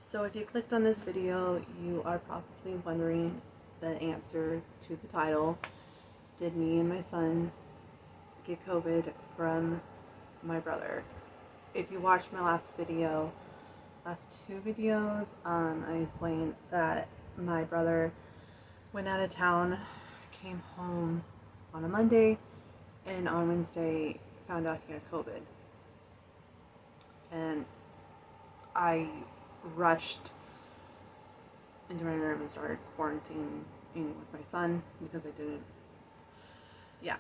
So if you clicked on this video, you are probably wondering the answer to the title. Did me and my son get COVID from my brother? If you watched my last two videos, I explained that my brother went out of town, came home on a Monday, and on Wednesday found out he had COVID. And I rushed into my room and started quarantining with my son because I didn't. Yeah.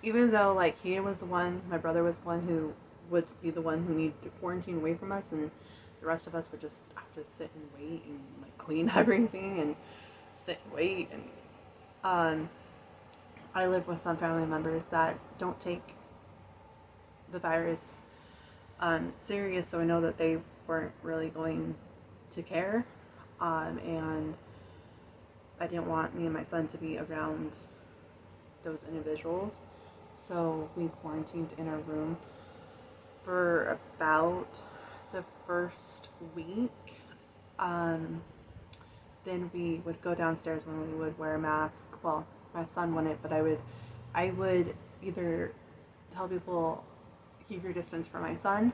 Even though he was the one, my brother was the one who would be the one who needed to quarantine away from us, and the rest of us would just have to sit and wait and clean everything and sit and wait. And I live with some family members that don't take the virus serious, so I know that they weren't really going to care. And I didn't want me and my son to be around those individuals, so we quarantined in our room for about the first week. Then we would go downstairs when we would wear a mask. Well, my son wouldn't, but I would either tell people keep your distance from my son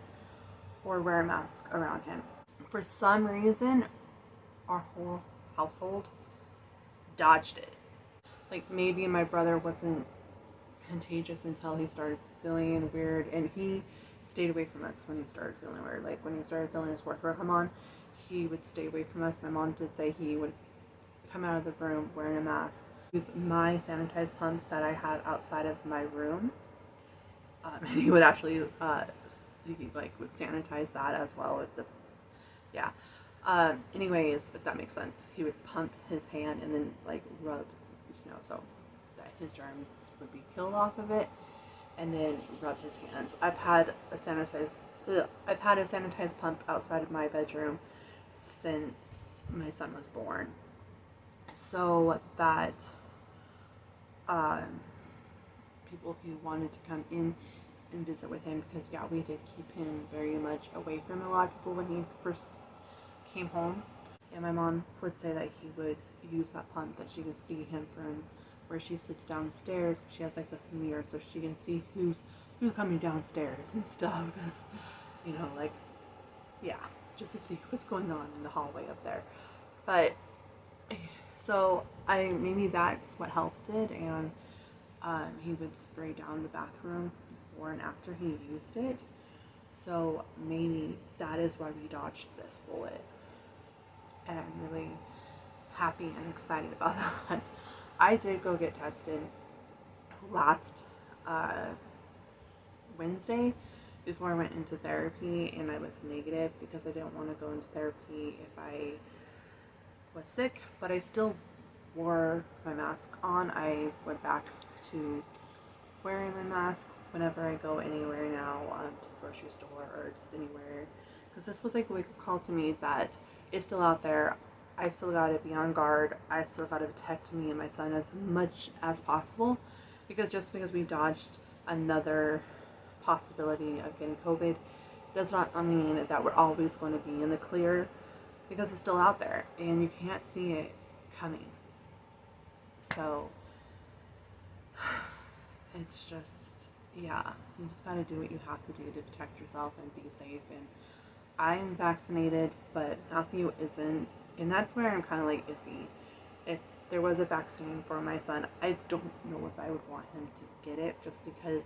or wear a mask around him. For some reason, our whole household dodged it. Maybe my brother wasn't contagious until he started feeling weird, and he stayed away from us when he started feeling weird. When he started feeling his sore throat come on, he would stay away from us. My mom did say he would come out of the room wearing a mask. Use my sanitized pump that I had outside of my room, and he would actually would sanitize that as well with the anyways, if that makes sense, he would pump his hand and then rub, so that his germs would be killed off of it, and then rub his hands. I've had a sanitized pump outside of my bedroom since my son was born, so that people who wanted to come in and visit with him, because we did keep him very much away from a lot of people when he first came home. And my mom would say that he would use that pump, that she could see him from where she sits downstairs. She has this mirror, so she can see who's coming downstairs and stuff. Because just to see what's going on in the hallway up there. But so maybe that's what helped it. And he would spray down the bathroom before and after he used it. So maybe that is why we dodged this bullet. And I'm really happy and excited about that. I did go get tested last Wednesday before I went into therapy, and I was negative because I didn't want to go into therapy if I was sick, but I still wore my mask on. I went back to wearing my mask whenever I go anywhere now, to the grocery store or just anywhere, because this was a wake-up call to me that is still out there. I still gotta be on guard. I still gotta protect me and my son as much as possible, because just because we dodged another possibility of getting COVID does not mean that we're always going to be in the clear, because it's still out there and you can't see it coming. So it's just, you just gotta do what you have to do to protect yourself and be safe. And I'm vaccinated, but Matthew isn't, and that's where I'm kind of iffy. If there was a vaccine for my son, I don't know if I would want him to get it, just because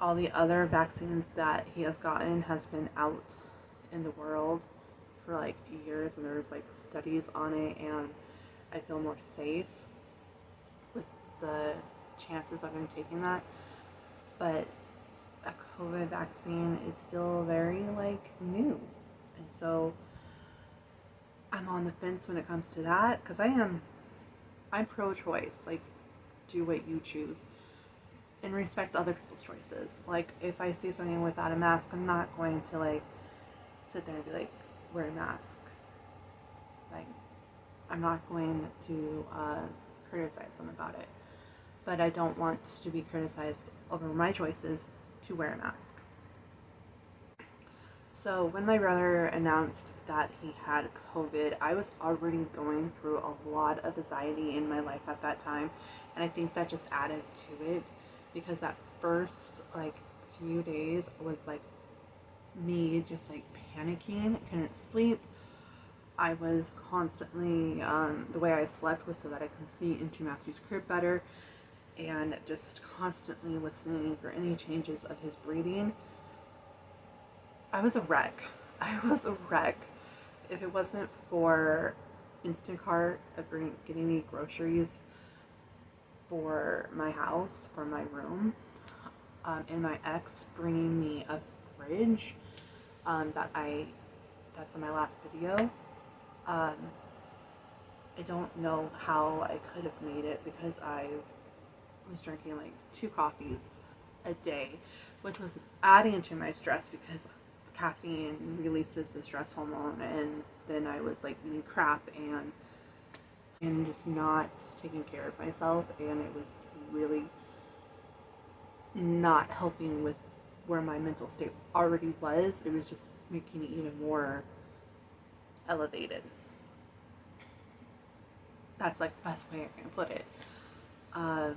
all the other vaccines that he has gotten has been out in the world for years, and there's studies on it, and I feel more safe with the chances of him taking that. But a COVID vaccine is still very new, and so I'm on the fence when it comes to that, because I'm pro-choice. Do what you choose and respect other people's choices. If I see something without a mask, I'm not going to sit there and be wear a mask. I'm not going to criticize them about it, but I don't want to be criticized over my choices to wear a mask. So when my brother announced that he had COVID, I was already going through a lot of anxiety in my life at that time, and I think that just added to it because that first like few days was like me just like panicking, couldn't sleep. I was constantly the way I slept was so that I could see into Matthew's crib better, and just constantly listening for any changes of his breathing. I was a wreck. I was a wreck. If it wasn't for Instacart getting me groceries for my house, for my room, and my ex bringing me a fridge that's in my last video. Um, I don't know how I could have made it because I was drinking like 2 coffees a day, which was adding to my stress because caffeine releases the stress hormone, and then I was like eating crap and just not taking care of myself, and it was really not helping with where my mental state already was. It was just making it even more elevated. That's like the best way I can put it. Um,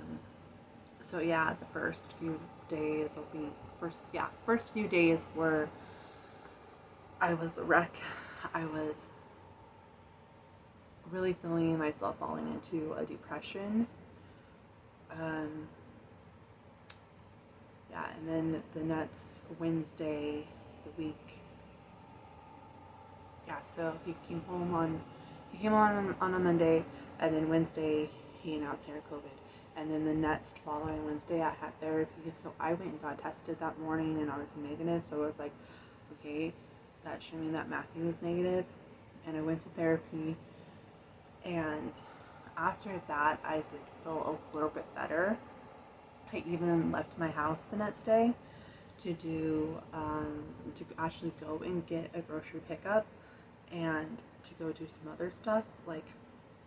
so yeah, the first few days will be first few days were I was a wreck. I was really feeling myself falling into a depression. Um, yeah, and then the next Wednesday, the week, yeah. So he came on a Monday, and then Wednesday he announced he had COVID, and then the next following Wednesday I had therapy. So I went and got tested that morning, and I was negative. So I was like, okay, that should mean that Matthew was negative, and I went to therapy. And after that, I did feel a little bit better. I even left my house the next day to actually go and get a grocery pickup and to go do some other stuff, like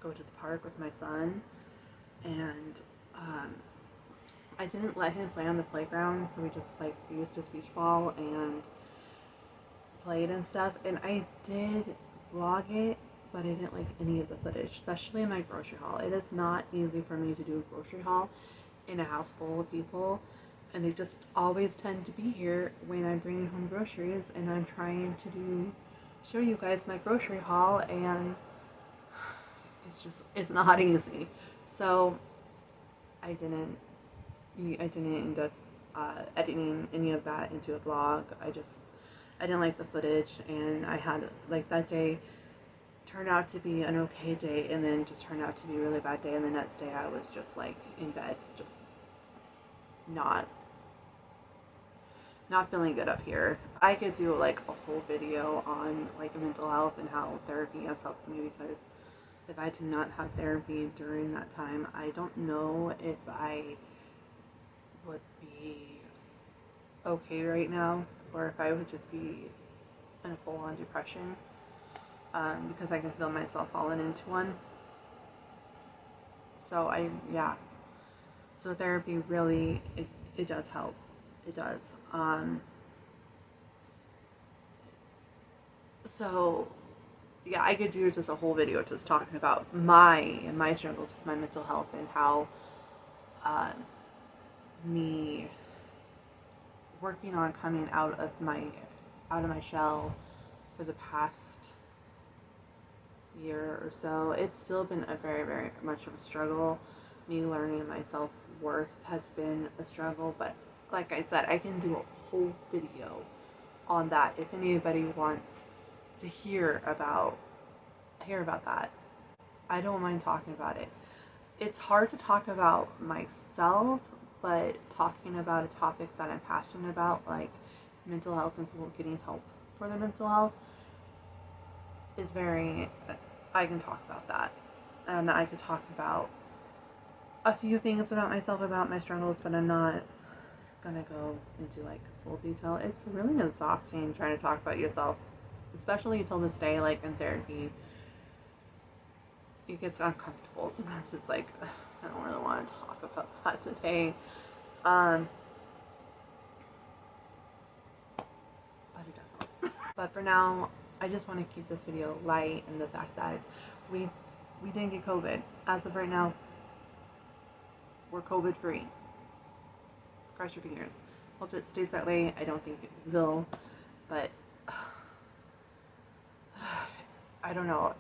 go to the park with my son. And I didn't let him play on the playground, so we just like used his beach ball and played and stuff. And I did vlog it, but I didn't like any of the footage, especially in my grocery haul. It is not easy for me to do a grocery haul in a house full of people, and they just always tend to be here when I'm bringing home groceries, and I'm trying to show you guys my grocery haul, and it's not easy. So I didn't end up editing any of that into a vlog. I didn't like the footage, and I had like that day turned out to be an okay day, and then just turned out to be a really bad day, and the next day I was just like in bed, just not feeling good up here. I could do like a whole video on like mental health and how therapy has helped me, because if I did not have therapy during that time, I don't know if I would be okay right now, or if I would just be in a full-on depression, because I can feel myself falling into one. So so therapy really, it does help. It does. So yeah, I could do just a whole video just talking about my struggles with my mental health, and how uh, me working on coming out of my shell for the past year or so. It's still been a very, very much of a struggle. Me learning my self-worth has been a struggle, but like I said, I can do a whole video on that if anybody wants to hear about that. I don't mind talking about it. It's hard to talk about myself, but talking about a topic that I'm passionate about, like mental health and people getting help for their mental health, is very, I can talk about that. And I could talk about a few things about myself, about my struggles, but I'm not gonna go into like full detail. It's really exhausting trying to talk about yourself, especially until this day, like in therapy. It gets uncomfortable. Sometimes it's like, I don't really want to talk about that today. But it does help. But for now, I just want to keep this video light and the fact that we we didn't get COVID. As of right now, we're COVID free. Cross your fingers. Hope it stays that way. I don't think it will, but I don't know.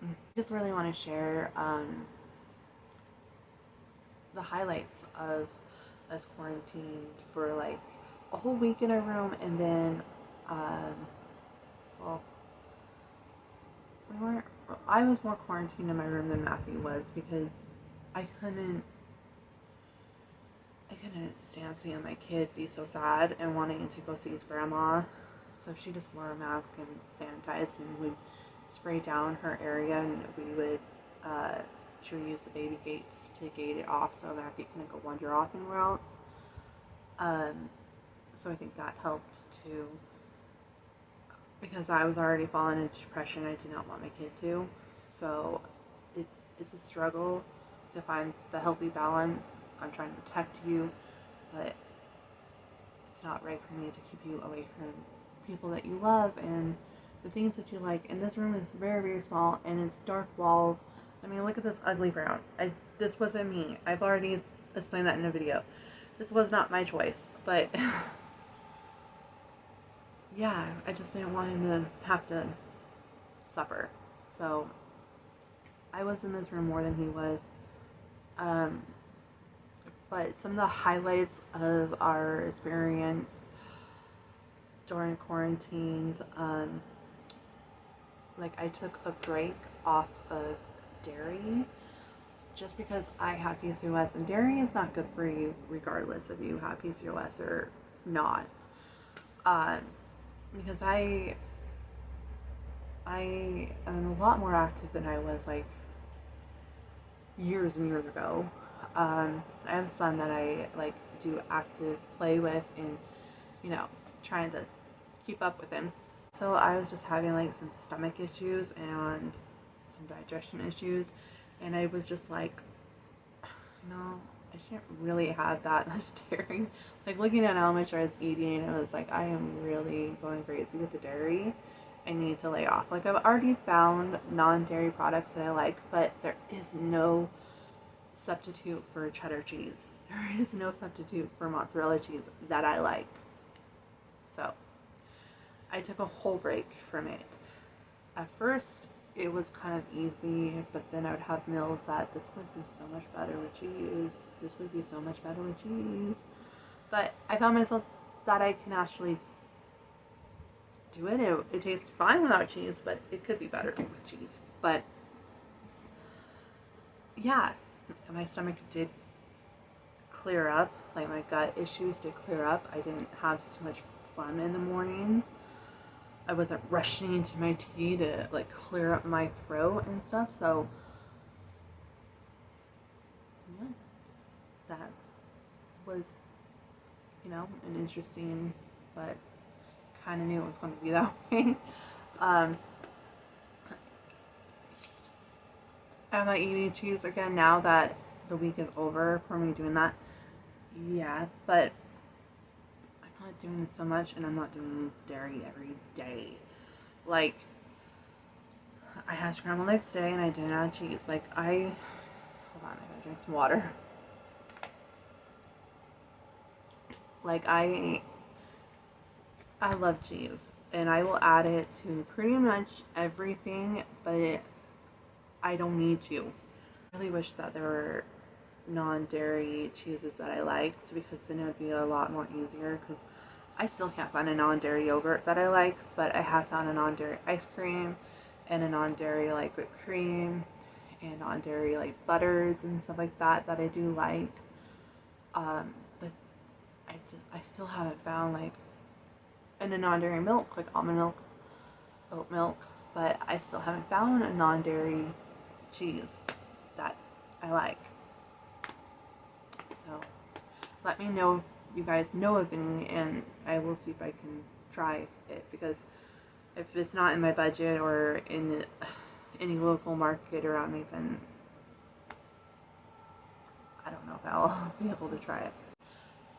I just really want to share the highlights of us quarantined for like a whole week in our room, and then well, we weren't. I was more quarantined in my room than Matthew was because I couldn't. I couldn't stand seeing my kid be so sad and wanting to go see his grandma. So she just wore a mask and sanitized and would spray down her area, and she would use the baby gates to gate it off so Matthew couldn't go wander off anywhere else. So I think that helped too, because I was already falling into depression. I did not want my kid to. So it's a struggle to find the healthy balance. I'm trying to protect you, but it's not right for me to keep you away from people that you love and the things that you like. And this room is very, very small, and it's dark walls. I mean, look at this ugly brown. This wasn't me. I've already explained that in a video. This was not my choice, but yeah, I just didn't want him to have to suffer. So I was in this room more than he was. But some of the highlights of our experience during quarantine, like I took a break off of dairy just because I have PCOS, and dairy is not good for you regardless if you have PCOS or not. Because I am a lot more active than I was like years and years ago. I have a son that I like do active play with, and trying to keep up with him. So I was just having like some stomach issues and some digestion issues, and I was just like, I shouldn't really have that much dairy. Like looking at how much I was eating, I was like, I am really going crazy with the dairy. I need to lay off. Like I've already found non-dairy products that I like, but there is no substitute for cheddar cheese. There is no substitute for mozzarella cheese that I like. So I took a whole break from it. At first it was kind of easy, but then I would have meals that this would be so much better with cheese. This would be so much better with cheese. But I found myself that I can actually do it. It tastes fine without cheese, but it could be better with cheese. But yeah, my stomach did clear up. Like my gut issues did clear up. I didn't have too much phlegm in the mornings. I wasn't rushing into my tea to like clear up my throat and stuff. So yeah, that was an interesting, but kind of knew it was going to be that way. Am I eating cheese again now that the week is over for me doing that? Yeah, but I'm not doing it so much, and I'm not doing dairy every day. Like, I had scrambled eggs today, and I didn't add cheese. Like, hold on, I gotta drink some water. Like, I love cheese, and I will add it to pretty much everything, but I don't need to. I really wish that there were non-dairy cheeses that I liked, because then it would be a lot more easier, because I still can't find a non-dairy yogurt that I like, but I have found a non-dairy ice cream and a non-dairy like whipped cream and non-dairy like butters and stuff like that I do like. But I still haven't found like a non-dairy milk, like almond milk, oat milk, but I still haven't found a non-dairy cheese that I like. So let me know if you guys know of any, and I will see if I can try it, because if it's not in my budget or in any local market around me, then I don't know if I'll be able to try it.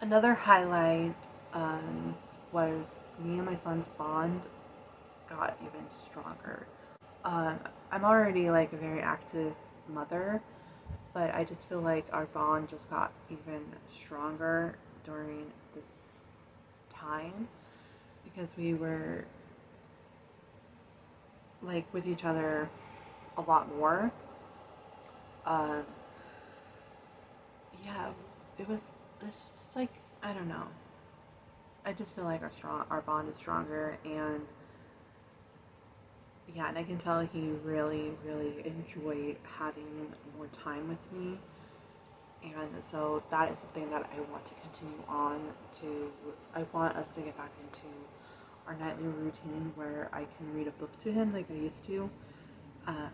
Another highlight was me and my son's bond got even stronger. Um, I'm already like a very active mother, but I just feel like our bond just got even stronger during this time because we were like with each other a lot more. Um, yeah, it's just like, I don't know. I just feel like our bond is stronger, and yeah, and I can tell he really enjoyed having more time with me, and so that is something that I want to continue on to. I want us to get back into our nightly routine where I can read a book to him like I used to. Um,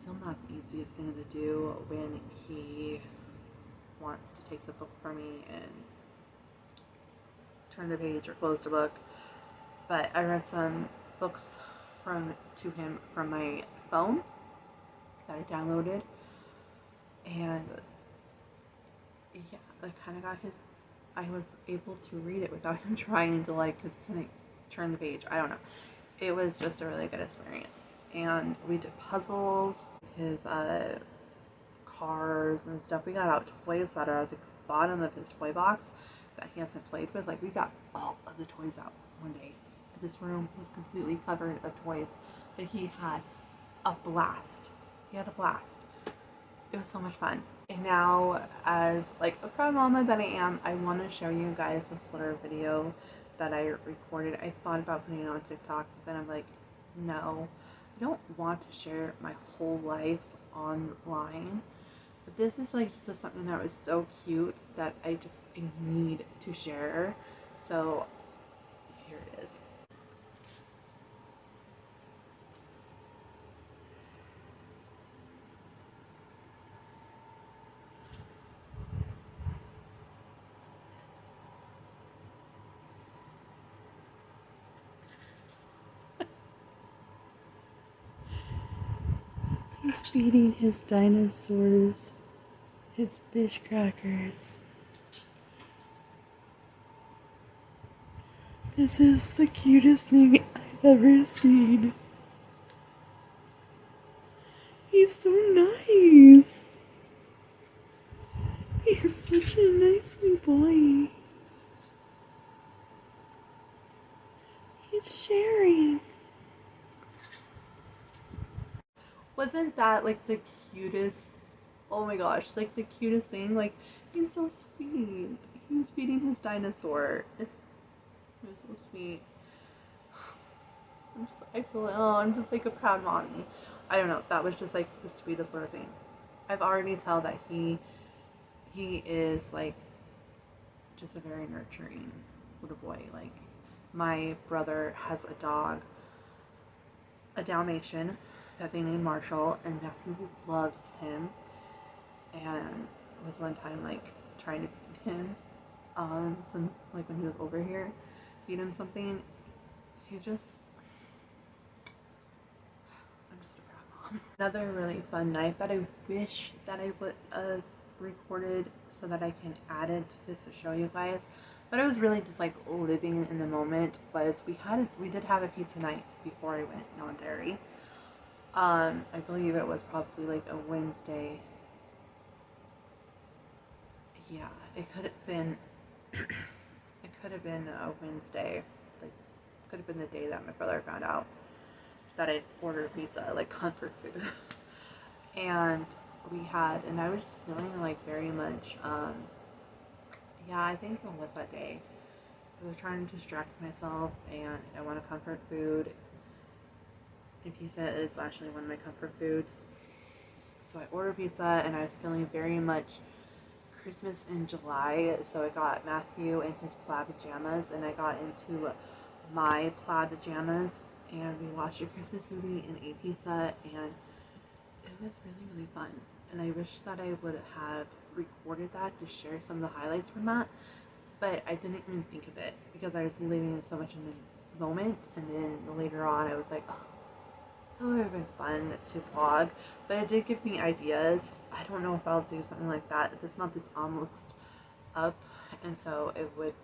Still not the easiest thing to do when he wants to take the book from me and turn the page or close the book. But I read some books to him from my phone that I downloaded, and yeah, I kind of got his. I was able to read it without him trying to like, cause he couldn't turn the page. I don't know. It was just a really good experience, and we did puzzles. His cars and stuff. We got out toys that are at the bottom of his toy box that he hasn't played with. Like, we got all of the toys out one day. This room was completely covered of toys, but he had a blast. He had a blast. It was so much fun. And now, as like a proud mama that I am, I want to show you guys this little video that I recorded. I thought about putting it on TikTok, but then I'm like, no, I don't want to share my whole life online. But this is like just something that was so cute that I need to share. So here it is. He's feeding his dinosaurs his fish crackers. This is the cutest thing I've ever seen. He's so nice. He's such a nice wee boy. He's sharing. Wasn't that like the cutest? Oh my gosh, like the cutest thing. Like, he's so sweet. He was feeding his dinosaur. It was so sweet. I feel I'm just like a proud mommy. I don't know. That was just like the sweetest little thing. I've already tell that he is like just a very nurturing little boy. Like, my brother has a dog, a Dalmatian that they named Marshall, and Matthew loves him. And it was one time like trying to feed him some, like when he was over here, feed him something. He's just I'm just a proud mom. Another really fun night that I wish that I would have recorded so that I can add it to this to show you guys. But I was really just like living in the moment. Was we did have a pizza night before I went non-dairy. I believe it was probably like a Wednesday. Yeah, it could have been. It could have been a Wednesday. Like, could have been the day that my brother found out that I ordered pizza, like comfort food. And and I was just feeling like very much, yeah, I think it was that day. I was trying to distract myself, and I want a comfort food. And pizza is actually one of my comfort foods. So I ordered pizza, and I was feeling very much Christmas in July. So I got Matthew in his plaid pajamas, and I got into my plaid pajamas, and we watched a Christmas movie and ate pizza, and it was really fun. And I wish that I would have recorded that to share some of the highlights from that, but I didn't even think of it because I was living so much in the moment. And then later on I was like, oh, that would have been fun to vlog, but it did give me ideas. I don't know if I'll do something like that. This month is almost up, and so it would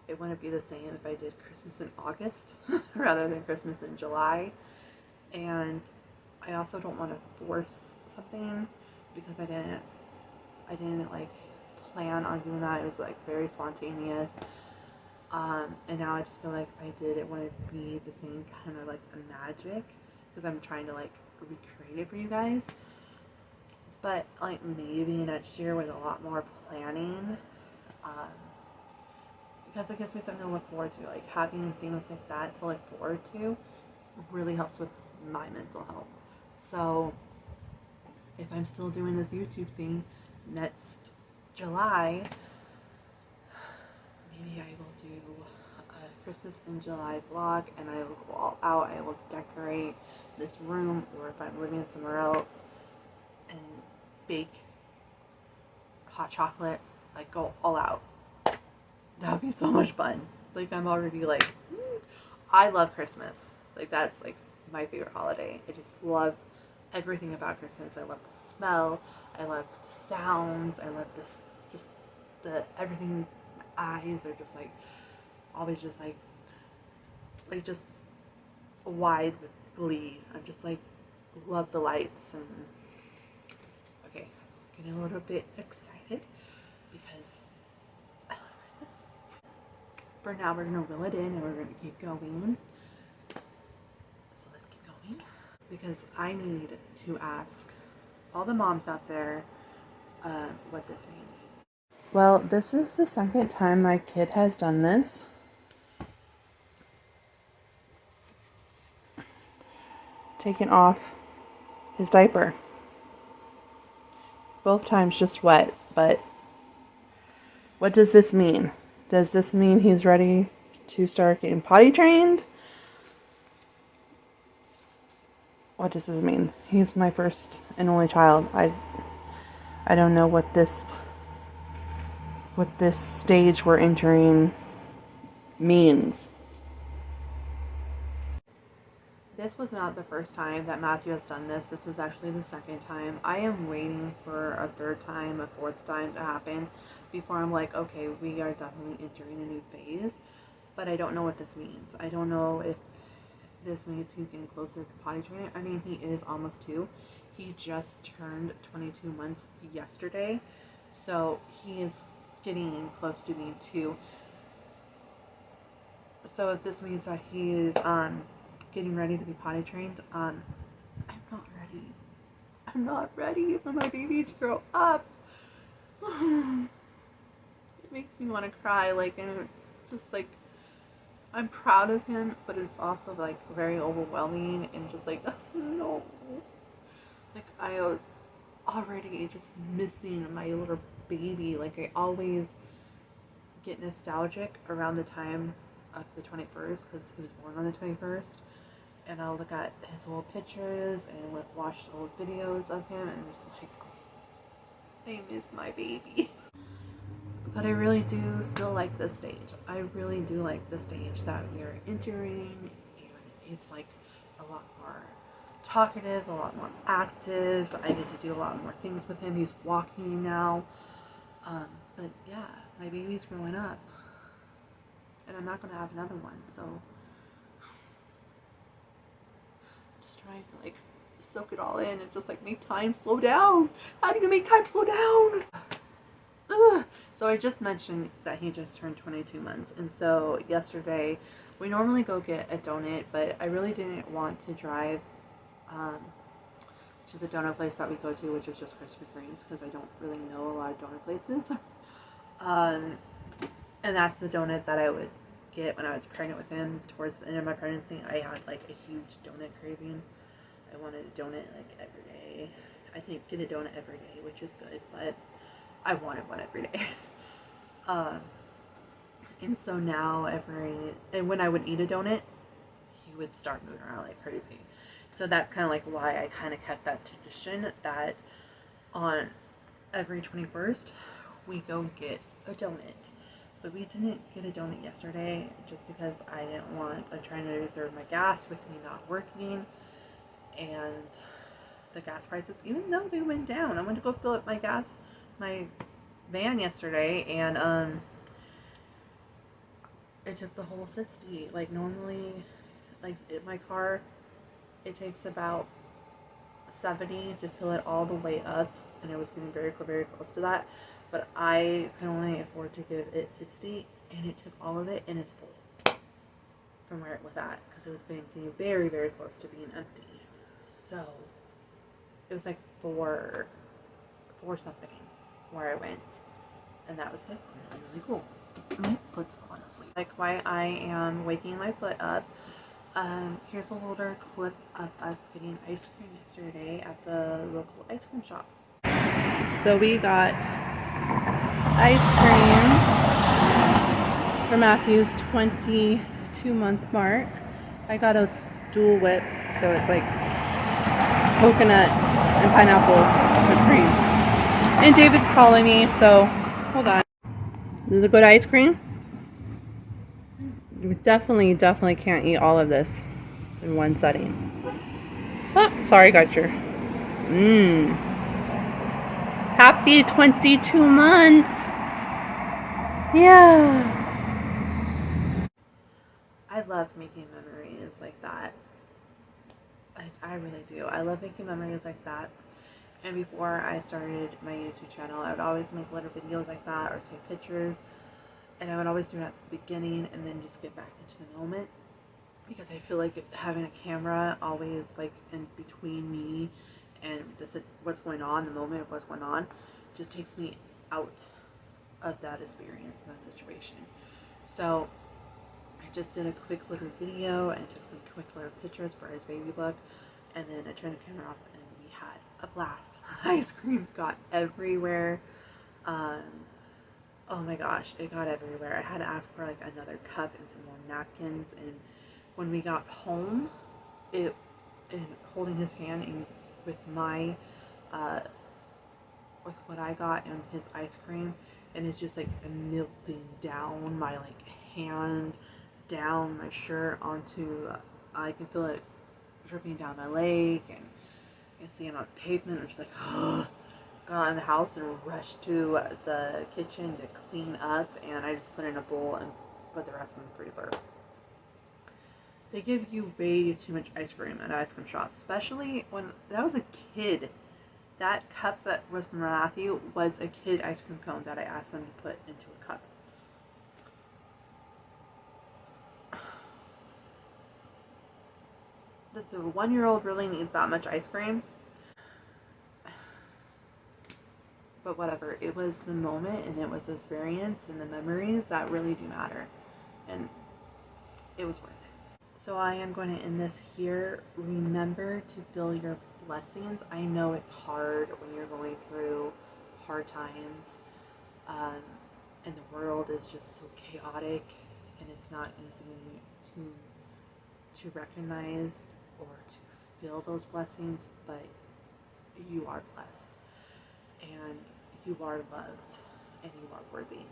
it wouldn't be the same if I did Christmas in August rather than Christmas in July. And I also don't want to force something because I didn't like plan on doing that. It was like very spontaneous. And now I just feel like I did it wouldn't be the same kind of like magic because I'm trying to like recreate it for you guys. But like maybe next year with a lot more planning, because it gives me something to look forward to. Like having things like that to look forward to really helps with my mental health. So if I'm still doing this YouTube thing next July, maybe I will do a Christmas in July vlog and I will go all out. I will decorate this room, or if I'm living somewhere else, and bake hot chocolate, like go all out. That would be so much fun. Like I'm already like, I love Christmas. Like that's like my favorite holiday. I just love everything about Christmas. I love the smell. I love the sounds. I love this, just the everything. My eyes are just like always just like just wide with glee. I'm just like love the lights and okay, getting a little bit excited because I love Christmas. For now, we're gonna reel it in and we're gonna keep going. So let's keep going because I need to ask all the moms out there what this means. Well, this is the second time my kid has done this. Taken off his diaper. Both times just wet, but what does this mean? Does this mean he's ready to start getting potty trained? What does this mean? He's my first and only child. I don't know what this stage we're entering means. This was not the first time that Matthew has done this. This was actually the second time. I am waiting for a third time, a fourth time to happen before I'm like, okay, we are definitely entering a new phase. But I don't know what this means. I don't know if this means he's getting closer to potty training. I mean, he is almost 2. He just turned 22 months yesterday. So he is getting close to being 2. So if this means that he is getting ready to be potty trained, I'm not ready. I'm not ready for my baby to grow up. It makes me want to cry, like, and just like I'm proud of him, but it's also like very overwhelming and just like no, like I already just missing my little baby. Like I always get nostalgic around the time of the 21st because he was born on the 21st, and I'll look at his old pictures and watch old videos of him and just like, I miss my baby. But I really do still like this stage. I really do like the stage that we are entering, and he's like a lot more talkative, a lot more active. I get to do a lot more things with him. He's walking now. But yeah, my baby's growing up, and I'm not going to have another one, so I'm just trying to like soak it all in and just like make time slow down. How do you make time slow down? Ugh. So I just mentioned that he just turned 22 months, and so yesterday we normally go get a donut, but I really didn't want to drive to the donut place that we go to, which is just Krispy Kreme's, because I don't really know a lot of donut places. And that's the donut that I would get when I was pregnant with him. Towards the end of my pregnancy, I had like a huge donut craving. I wanted a donut like every day. I didn't get a donut every day, which is good, but I wanted one every day. And so now and when I would eat a donut, he would start moving around like crazy. So that's kind of like why I kind of kept that tradition that on every 21st, we go get a donut. But we didn't get a donut yesterday just because I'm trying to reserve my gas with me not working. And the gas prices, even though they went down, I went to go fill up my van yesterday, and it took the whole 60. Like normally, like my car, it takes about 70 to fill it all the way up, and it was getting very close to that. But I can only afford to give it 60, and it took all of it, and it's full from where it was at because it was getting very close to being empty. So it was like four something where I went, and that was it. Really cool. My foot's falling asleep. Like why I am waking my foot up. Here's a little clip of us getting ice cream yesterday at the local ice cream shop. So we got ice cream for Matthew's 22-month mark. I got a dual whip, so it's like coconut and pineapple whipped cream. And David's calling me, so hold on. This is a good ice cream. You definitely can't eat all of this in one setting. Oh, sorry, got your. Happy 22 months. Yeah. I love making memories like that. I really do. I love making memories like that. And before I started my YouTube channel, I would always make little videos like that or take pictures. And I would always do it at the beginning and then just get back into the moment. Because I feel like having a camera always like in between me and just what's going on, the moment of what's going on, just takes me out of that experience and that situation. So I just did a quick little video and took some quick little pictures for his baby book, and then I turned the camera off and we had a blast. Ice cream got everywhere. Oh my gosh, it got everywhere. I had to ask for like another cup and some more napkins, and when we got home, and holding his hand and with my with what I got and his ice cream, and it's just like melting down my like hand, down my shirt onto. I can feel it dripping down my leg, and I can see it on the pavement. I'm just like, got in the house and rushed to the kitchen to clean up, and I just put in a bowl and put the rest in the freezer. They give you way too much ice cream at ice cream shops, especially when I was a kid. That cup that was from Matthew was a kid ice cream cone that I asked them to put into a cup. Does a 1-year-old really need that much ice cream? But whatever, it was the moment and it was the experience and the memories that really do matter. And it was worth it. So I am going to end this here. Remember to feel your blessings. I know it's hard when you're going through hard times, and the world is just so chaotic, and it's not easy to recognize or to feel those blessings. But you are blessed, and you are loved, and you are worthy.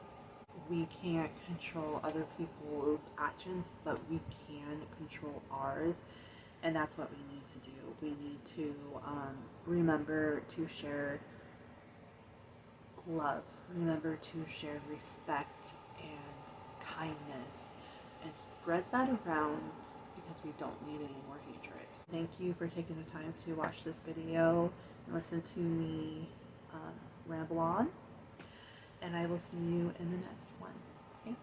We can't control other people's actions, but we can control ours, and that's what we need to do. We need to remember to share love, remember to share respect and kindness, and spread that around, because we don't need any more hatred. Thank you for taking the time to watch this video and listen to me ramble on, and I will see you in the next one. Okay?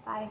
Bye.